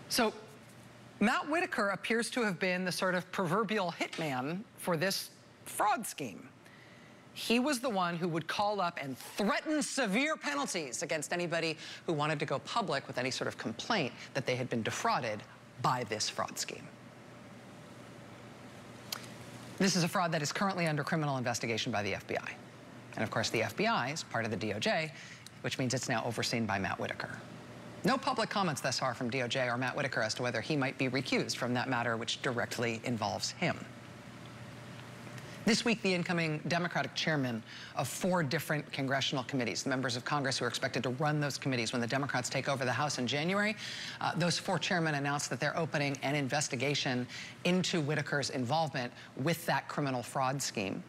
So Matt Whitaker appears to have been the sort of proverbial hitman for this fraud scheme. He was the one who would call up and threaten severe penalties against anybody who wanted to go public with any sort of complaint that they had been defrauded by this fraud scheme. This is a fraud that is currently under criminal investigation by the FBI. And of course, the FBI is part of the DOJ, which means it's now overseen by Matt Whitaker. No public comments thus far from DOJ or Matt Whitaker as to whether he might be recused from that matter which directly involves him. This week, the incoming Democratic chairman of 4 different congressional committees, the members of Congress who are expected to run those committees when the Democrats take over the House in January, those 4 chairmen announced that they're opening an investigation into Whitaker's involvement with that criminal fraud scheme.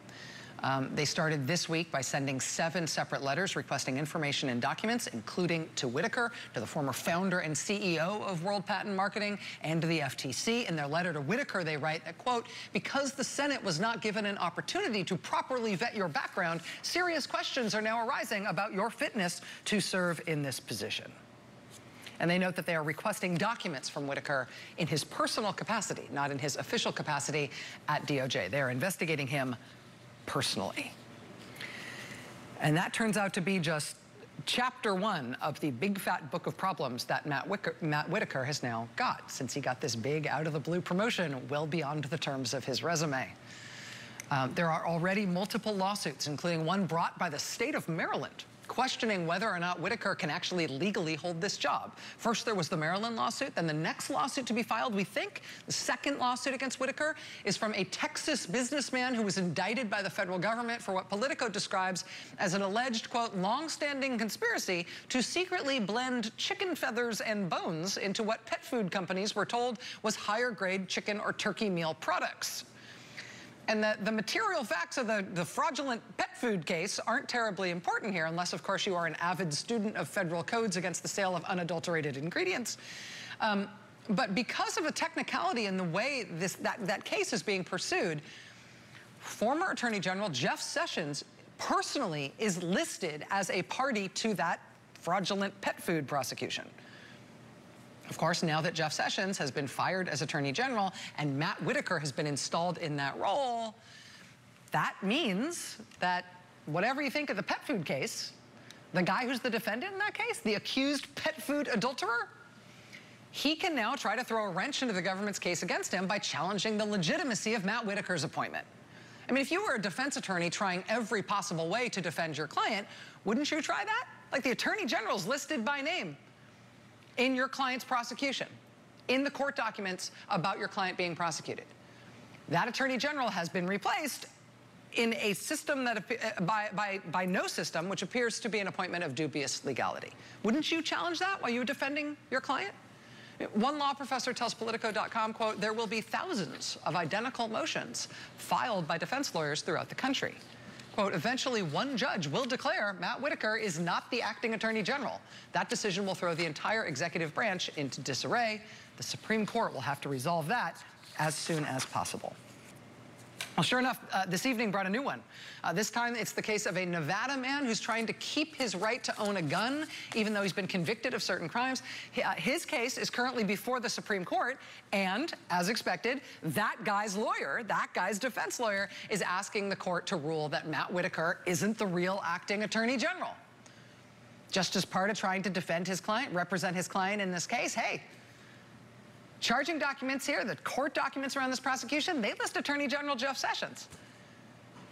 They started this week by sending 7 separate letters requesting information and documents, including to Whitaker, to the former founder and CEO of World Patent Marketing, and to the FTC. In their letter to Whitaker, they write that, quote, because the Senate was not given an opportunity to properly vet your background, serious questions are now arising about your fitness to serve in this position. And they note that they are requesting documents from Whitaker in his personal capacity, not in his official capacity at DOJ. They are investigating him personally. And that turns out to be just chapter 1 of the big fat book of problems that Matt Whitaker has now got, since he got this big out-of-the-blue promotion well beyond the terms of his resume. There are already multiple lawsuits, including one brought by the state of Maryland, questioning whether or not Whitaker can actually legally hold this job. First, there was the Maryland lawsuit. Then the next lawsuit to be filed, we think, the second lawsuit against Whitaker, is from a Texas businessman who was indicted by the federal government for what Politico describes as an alleged, quote, long-standing conspiracy to secretly blend chicken feathers and bones into what pet food companies were told was higher-grade chicken or turkey meal products. And the material facts of the fraudulent pet food case aren't terribly important here, unless, of course, you are an avid student of federal codes against the sale of unadulterated ingredients. But because of a technicality in the way that case is being pursued, former Attorney General Jeff Sessions personally is listed as a party to that fraudulent pet food prosecution. Of course, now that Jeff Sessions has been fired as Attorney General and Matt Whitaker has been installed in that role, that means that whatever you think of the pet food case, the guy who's the defendant in that case, the accused pet food adulterer, he can now try to throw a wrench into the government's case against him by challenging the legitimacy of Matt Whitaker's appointment. I mean, if you were a defense attorney trying every possible way to defend your client, wouldn't you try that? Like, the Attorney General's listed by name in your client's prosecution, in the court documents about your client being prosecuted. That Attorney General has been replaced in a system that, by no system, which appears to be an appointment of dubious legality. Wouldn't you challenge that while you were defending your client? One law professor tells Politico.com, quote, there will be thousands of identical motions filed by defense lawyers throughout the country. Quote, eventually one judge will declare Matt Whitaker is not the acting Attorney General. That decision will throw the entire executive branch into disarray. The Supreme Court will have to resolve that as soon as possible. Well, sure enough, this evening brought a new one. This time it's the case of a Nevada man who's trying to keep his right to own a gun, even though he's been convicted of certain crimes. His case is currently before the Supreme Court, and as expected, that guy's lawyer, that guy's defense lawyer, is asking the court to rule that Matt Whitaker isn't the real acting Attorney General. Just as part of trying to defend his client, represent his client in this case, hey, charging documents here, the court documents around this prosecution, they list Attorney General Jeff Sessions.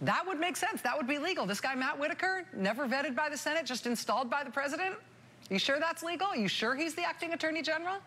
That would make sense. That would be legal. This guy, Matt Whitaker, never vetted by the Senate, just installed by the president. You sure that's legal? You sure he's the acting Attorney General?